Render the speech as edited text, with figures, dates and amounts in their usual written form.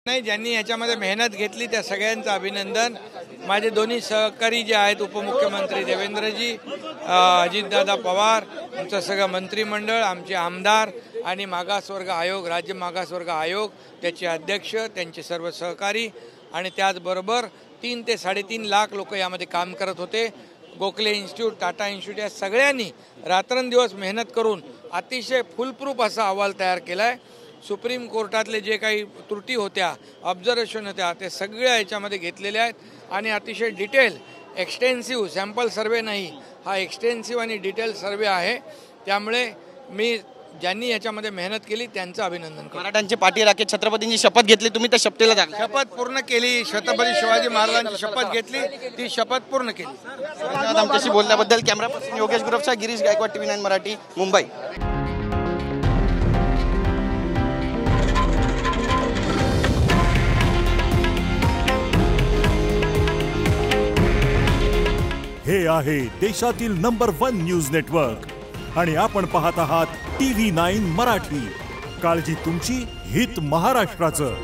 नाही, ज्यांनी याच्यामध्ये मेहनत घेतली त्या सगळ्यांचं अभिनंदन। माझे दोन्ही सहकारी जे आहेत, उपमुख्यमंत्री देवेंद्रजी, अजितदादा पवार, आमचं सगळं मंत्रिमंडळ, आमचे आमदार आणि मागासवर्ग आयोग, राज्य मागासवर्ग आयोग, त्याचे अध्यक्ष, त्यांचे सर्व सहकारी आणि त्याचबरोबर 3 ते 3.5 लाख लोक यामध्ये काम करत होते। गोखले इन्स्टिट्यूट, टाटा इन्स्टिट्यूट या सगळ्यांनी रात्रंदिवस मेहनत करून अतिशय फुलप्रूफ असा अहवाल तयार केला आहे। सुप्रीम कोर्टातले जे काही त्रुटी होत्या, ऑब्झर्वेशन होत्या, ते सगळ्या याच्यामध्ये घेतलेल्या आहेत आणि अतिशय डिटेल एक्सटेन्सिव्ह सॅम्पल सर्वे नाही, हा एक्सटेन्सिव्ह आणि डिटेल सर्वे आहे। त्यामुळे मी ज्यांनी याच्यामध्ये मेहनत केली त्यांचं अभिनंदन करतो। मराठ्यांचे पाठी राखे छत्रपतींची शपथ घेतली, तुम्ही त्या शपथेला लागला। शपथ पूर्ण केली, छत्रपती शिवाजी महाराजांची शपथ घेतली, ती शपथ पूर्ण केली। धन्यवाद आमच्याशी बोलल्याबद्दल। कॅमेरा पर्सन योगेश गुरवचा, गिरीश गायकवाड, TV9 मराठी, मुंबई। हे आहे देशातील नंबर 1 न्यूज नेटवर्क आणि आपण पाहत आहात TV9 मराठी। काळजी तुमची, हित महाराष्ट्राचं।